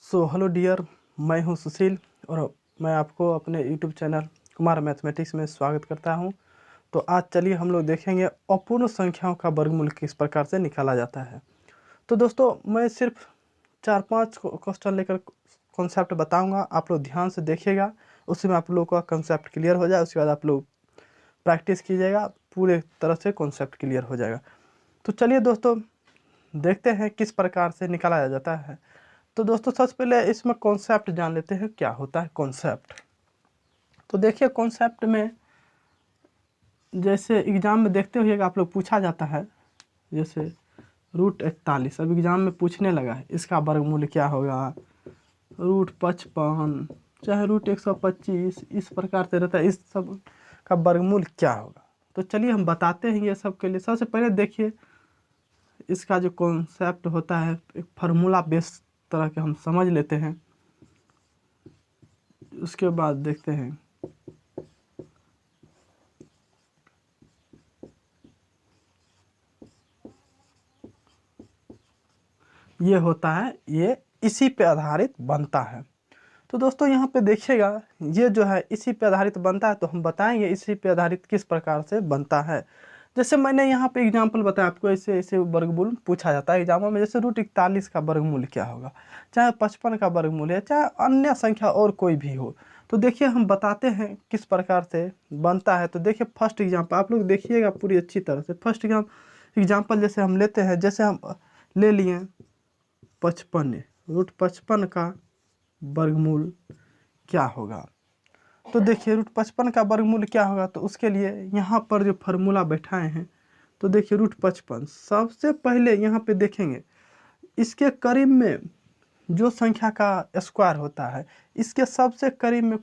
Hello dear, मैं हूं सुशील और मैं आपको अपने यूट्यूब चैनल कुमार मैथमेटिक्स में स्वागत करता हूं। तो आज चलिए हम लोग देखेंगे अपूर्ण संख्याओं का वर्गमूल किस प्रकार से निकाला जाता है। तो दोस्तों मैं सिर्फ 4-5 क्वेश्चन लेकर कॉन्सेप्ट बताऊंगा, आप लोग ध्यान से देखिएगा, उसमें आप लोगों का कॉन्सेप्ट क्लियर हो जाए। उसके बाद आप लोग प्रैक्टिस कीजिएगा, पूरे तरह से कॉन्सेप्ट क्लियर हो जाएगा। तो चलिए दोस्तों देखते हैं किस प्रकार से निकाला जाता है। तो दोस्तों सबसे पहले इसमें कॉन्सेप्ट जान लेते हैं, क्या होता है कॉन्सेप्ट। तो देखिए कॉन्सेप्ट में जैसे एग्जाम में देखते होइएगा आप लोग पूछा जाता है, जैसे √41 अब एग्जाम में पूछने लगा है, इसका वर्गमूल क्या होगा, √55 चाहे √125, इस प्रकार से रहता है, इस सब का वर्गमूल क्या होगा। तो चलिए हम बताते हैं ये सब के लिए। सबसे पहले देखिए इसका जो कॉन्सेप्ट होता है, एक फार्मूला बेस तरह के हम समझ लेते हैं, उसके बाद देखते हैं। ये होता है, ये इसी पे आधारित बनता है। तो दोस्तों यहाँ पे देखिएगा, ये जो है इसी पे आधारित बनता है, तो हम बताएंगे इसी पे आधारित किस प्रकार से बनता है। जैसे मैंने यहाँ पे एग्जांपल बताया आपको, ऐसे ऐसे वर्गमूल पूछा जाता है एग्जामों में। जैसे √41 का वर्गमूल क्या होगा, चाहे 55 का वर्गमूल है, चाहे अन्य संख्या और कोई भी हो। तो देखिए हम बताते हैं किस प्रकार से बनता है। तो देखिए फर्स्ट एग्जाम्पल आप लोग देखिएगा पूरी अच्छी तरह से। फर्स्ट एग्जाम्पल जैसे हम लेते हैं, जैसे हम ले लिए 55, √55 का वर्गमूल क्या होगा। तो देखिए √55 का वर्गमूल क्या होगा, तो उसके लिए यहाँ पर जो फार्मूला बैठाए हैं, तो देखिए √55 सबसे पहले यहाँ पे देखेंगे इसके करीब में जो संख्या का स्क्वायर होता है, इसके सबसे करीब में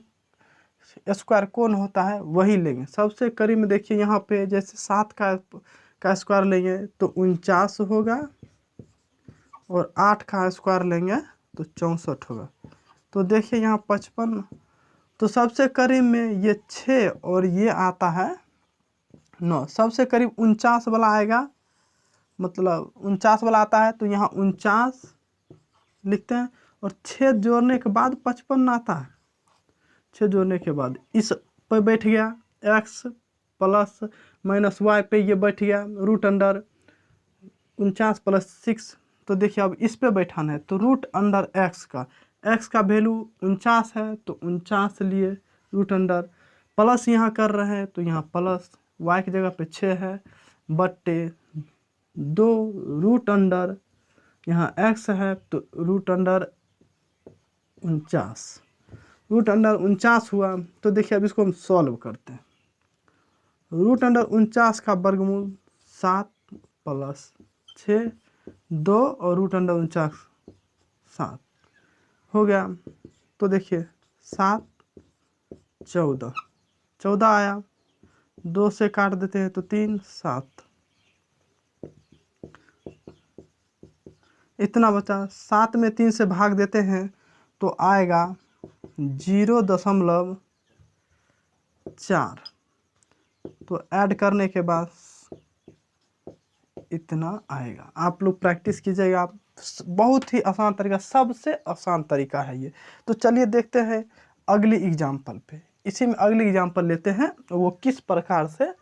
स्क्वायर कौन होता है वही लेंगे। सबसे करीब में देखिए यहाँ पे जैसे 7 का स्क्वायर लेंगे तो 49 होगा, और 8 का स्क्वायर लेंगे तो 64 होगा। तो देखिए यहाँ 55, तो सबसे करीब में ये 6 और ये आता है 9। सबसे करीब 49 वाला आएगा, मतलब 49 वाला आता है, तो यहाँ 49 लिखते हैं, और 6 जोड़ने के बाद 55 आता है। 6 जोड़ने के बाद इस पर बैठ गया x प्लस माइनस y पे ये बैठ गया √49 + 6। तो देखिए अब इस पे बैठाना है, तो x का वैल्यू 49 है, तो 49 लिए √, प्लस यहाँ कर रहे हैं तो यहाँ प्लस y की जगह पे 6 है, बट्टे 2 √, यहाँ x है तो √49 हुआ। तो देखिए अब इसको हम सॉल्व करते हैं। √49 का वर्गमूल 7 + 6 2 और √49 7 हो गया। तो देखिए 7 14 आया, 2 से काट देते हैं तो 3 7 इतना बचा। 7 में 3 से भाग देते हैं तो आएगा 0.4। तो ऐड करने के बाद इतना आएगा। आप लोग प्रैक्टिस कीजिएगा, बहुत ही आसान तरीका, सबसे आसान तरीका है ये। तो चलिए देखते हैं अगली एग्जाम्पल पे। इसी में अगली एग्जाम्पल लेते हैं, वो किस प्रकार से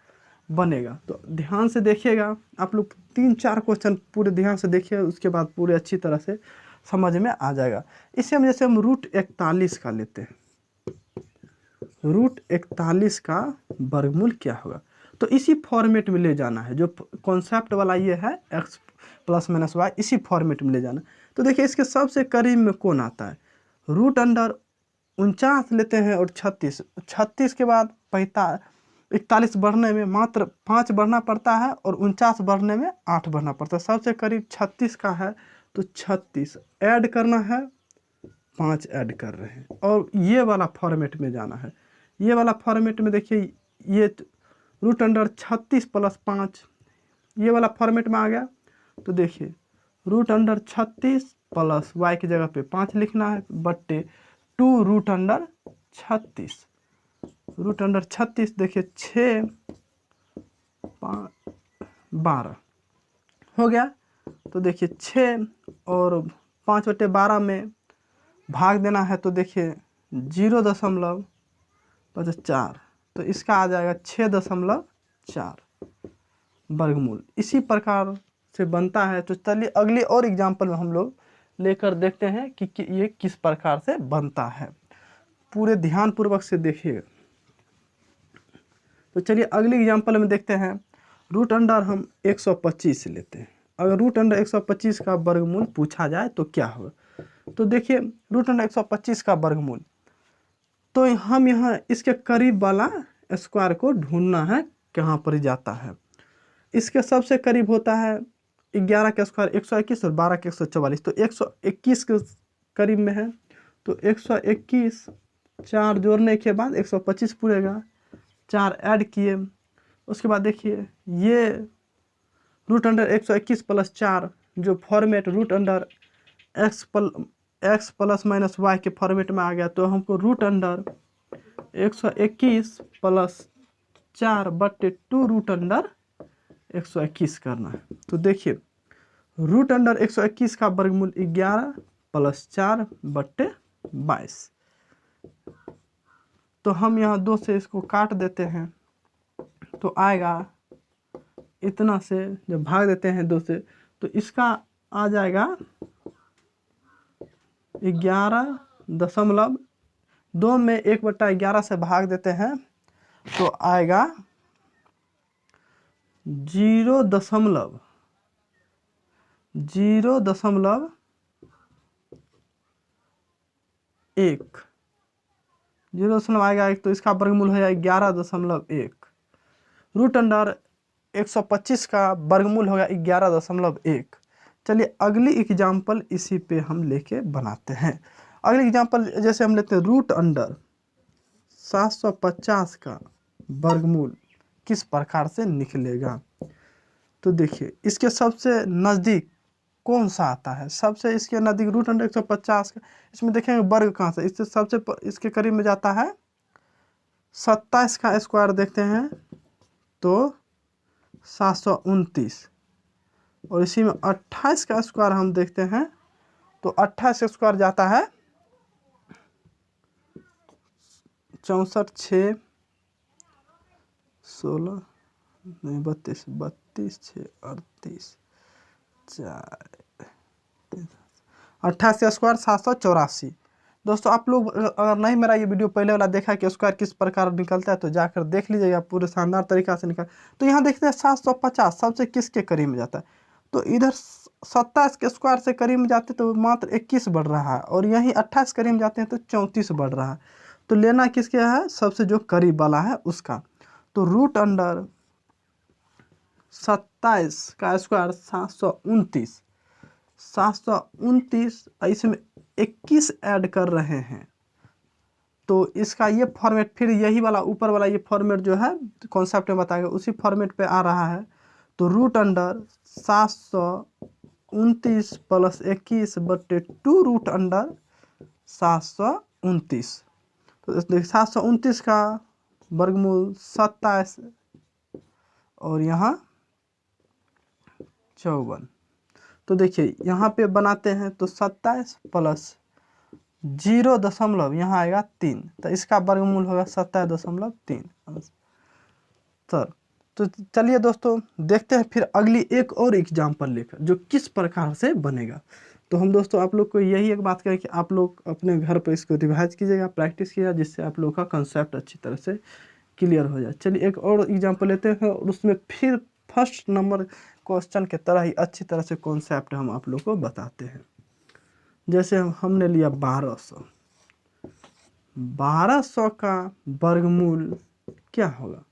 बनेगा। तो ध्यान से देखिएगा, आप लोग 3-4 क्वेश्चन पूरे ध्यान से देखिए, उसके बाद पूरे अच्छी तरह से समझ में आ जाएगा। इसे हम जैसे हम √41 का लेते हैं, √41 का वर्गमूल क्या होगा। तो इसी फॉर्मेट में ले जाना है, जो कॉन्सेप्ट वाला ये है x + -y, इसी फॉर्मेट में ले जाना। तो देखिए इसके सबसे करीब में कौन आता है, √49 लेते हैं, और 36 के बाद 41 बढ़ने में मात्र 5 बढ़ना पड़ता है, और 49 बढ़ने में 8 बढ़ना पड़ता है। सबसे करीब 36 का है, तो 36 ऐड करना है, 5 ऐड कर रहे हैं, और ये वाला फॉर्मेट में जाना है। ये वाला फॉर्मेट में देखिए ये √36 + 5 ये वाला फॉर्मेट में आ गया। तो देखिए √36 प्लस y की जगह पे 5 लिखना है, बट्टे 2 √36 देखिए 6 5 12 हो गया। तो देखिए 6 और 5/12 में भाग देना है तो देखिए 0.4, तो इसका आ जाएगा 6.4 वर्गमूल। इसी प्रकार से बनता है। तो चलिए अगली और एग्जाम्पल में हम लोग लेकर देखते हैं कि ये किस प्रकार से बनता है। पूरे ध्यान पूर्वक से देखिए। तो चलिए अगली एग्जाम्पल में देखते हैं। रूट अंडर हम 125 लेते हैं। अगर रूट अंडर 125 का वर्गमूल पूछा जाए तो क्या होगा। तो देखिए रूट अंडर 125 का वर्गमूल, तो हम यहाँ इसके करीब वाला स्क्वायर को ढूंढना है कहाँ पर जाता है। इसके सबसे करीब होता है 11 का स्क्वायर 121 और 12 का 144, तो 121 के करीब में है। तो 121 4 जोड़ने के बाद 125 पूरेगा, 4 ऐड किए। उसके बाद देखिए ये रूट अंडर 121 प्लस 4 जो format root under X plus minus Y के फॉर्मेट में आ गया, तो हमको root under 121 plus 4/2 root under 121 करना है। तो देखिए रूट अंडर 121 का वर्गमूल 11 प्लस 4/22। तो हम यहाँ 2 से इसको काट देते हैं तो आएगा इतना से, जब भाग देते हैं 2 से तो इसका आ जाएगा 11.2 में 1/11 से भाग देते हैं तो आएगा 0.0 आएगा 1, तो इसका वर्गमूल हो जाएगा 11.1। रूट अंडर 125 का वर्गमूल होगा 11.1। चलिए अगली एग्जाम्पल इसी पे हम लेके बनाते हैं। अगली एग्जाम्पल जैसे हम लेते हैं रूट अंडर 750 का वर्गमूल किस प्रकार से निकलेगा। तो देखिए इसके सबसे नज़दीक कौन सा आता है, सबसे इसके नज़दीक रूट अंडर 150 का, इसमें देखेंगे वर्ग कहाँ से, इससे सबसे इसके करीब में जाता है 27 का स्क्वायर देखते हैं तो 729, और इसी में 28 का स्क्वायर हम देखते हैं तो 28 का स्क्वायर जाता है 64 6 16 नहीं 32 32 6 38 4 28 का स्क्वायर 784। दोस्तों आप लोग अगर नहीं मेरा ये वीडियो पहले वाला देखा कि स्क्वायर किस प्रकार निकलता है तो जाकर देख लीजिएगा, पूरे शानदार तरीका से निकल। तो यहाँ देखते हैं 750 सबसे किसके करीब में जाता है, तो इधर 27 के स्क्वायर से करीब में जाते तो मात्र 21 बढ़ रहा है, और यहीं 28 करीब में जाते हैं तो 34 बढ़ रहा है। तो लेना किसके है, सबसे जो करीब वाला है उसका। तो रूट अंडर 27 का स्क्वायर 729, इसमें 21 ऐड कर रहे हैं तो इसका ये फॉर्मेट, फिर यही वाला ऊपर वाला ये फॉर्मेट जो है कॉन्सेप्ट में बताएगा उसी फॉर्मेट पे आ रहा है। तो root under 729 plus 21/2 root under 729। तो 729 का वर्गमूल 27 और यहाँ 54। तो देखिए यहाँ पे बनाते हैं तो 27 प्लस 0. यहाँ आएगा 3, तो इसका वर्गमूल होगा 27.3। सर तो चलिए दोस्तों देखते हैं फिर अगली एक और एग्जाम्पल लेकर जो किस प्रकार से बनेगा। तो हम दोस्तों आप लोग को यही एक बात कहें कि आप लोग अपने घर पर इसको रिवाइज कीजिएगा, प्रैक्टिस कीजिएगा, जिससे आप लोग का कंसेप्ट अच्छी तरह से क्लियर हो जाए। चलिए एक और एग्जाम्पल लेते हैं और उसमें फिर फर्स्ट नंबर क्वेश्चन के तरह ही अच्छी तरह से कॉन्सेप्ट हम आप लोग को बताते हैं। जैसे हमने लिया 1200 का वर्गमूल क्या होगा।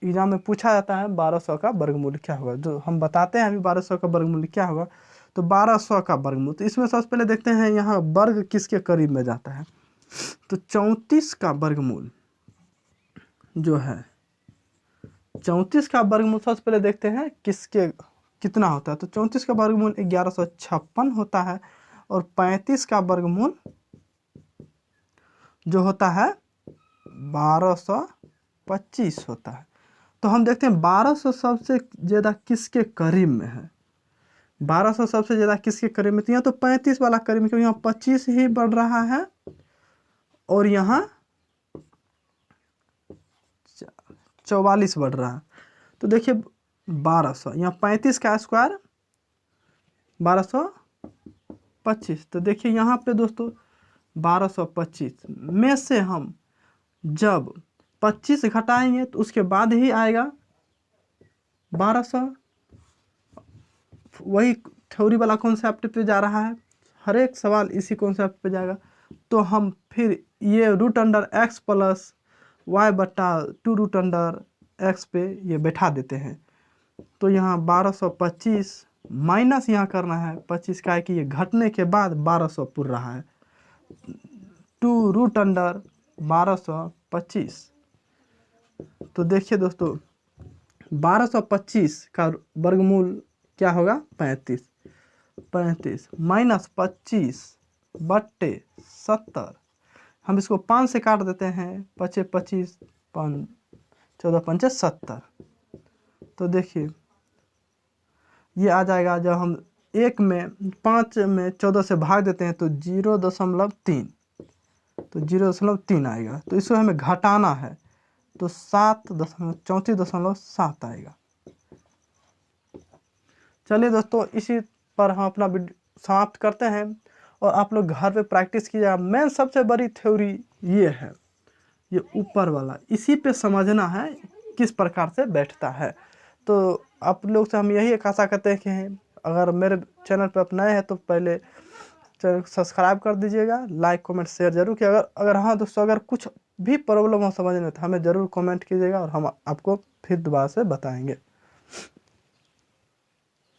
एग्जाम में पूछा जाता है 1200 का वर्गमूल क्या होगा, जो हम बताते हैं अभी 1200 का वर्गमूल क्या होगा। तो 1200 का वर्गमूल, तो इसमें सबसे पहले देखते हैं यहाँ वर्ग किसके करीब में जाता है। तो 34 का वर्गमूल जो है, 34 का वर्गमूल सबसे पहले देखते हैं किसके कितना होता है। तो 34 का वर्गमूल 1156 होता है, और 35 का वर्गमूल जो होता है 1225 होता है। तो हम देखते हैं 1200 सबसे ज़्यादा किसके करीब में है। 1200 सबसे ज़्यादा किसके करीब में, तो यहाँ तो 35 वाला करीब में, क्योंकि यहाँ 25 ही बढ़ रहा है और यहाँ 44 बढ़ रहा है। तो देखिए 1200, यहाँ 35 का स्क्वायर 1225। तो देखिए यहाँ पे दोस्तों 1225 में से हम जब 25 घटाएंगे तो उसके बाद ही आएगा 1200। वही थ्योरी वाला कॉन्सेप्ट पे जा रहा है, हर एक सवाल इसी कॉन्सेप्ट पे जाएगा। तो हम फिर ये √x प्लस y बटा 2√x पे ये बैठा देते हैं। तो यहाँ 1225 माइनस यहाँ करना है 25 का है कि ये घटने के बाद 1200 पुर रहा है, 2√1225। तो देखिए दोस्तों 1225 का वर्गमूल क्या होगा, 35 माइनस 25/70। हम इसको 5 से काट देते हैं, 25 14 5 70। तो देखिए ये आ जाएगा, जब हम 1 में 5 में 14 से भाग देते हैं तो 0.3, तो 0.3 आएगा। तो इसको हमें घटाना है तो 34.7 आएगा। चलिए दोस्तों इसी पर हम अपना वीडियो समाप्त करते हैं और आप लोग घर पे प्रैक्टिस कीजिएगा। मेन सबसे बड़ी थ्योरी ये है, ये ऊपर वाला, इसी पे समझना है किस प्रकार से बैठता है। तो आप लोग से हम यही एक आशा करते हैं कि अगर मेरे चैनल पर आप नए हैं तो पहले चैनल को सब्सक्राइब कर दीजिएगा, लाइक कमेंट शेयर जरूर कि अगर हाँ दोस्तों अगर कुछ भी प्रॉब्लम हो समझने में तो हमें ज़रूर कमेंट कीजिएगा और हम आपको फिर दोबारा से बताएंगे।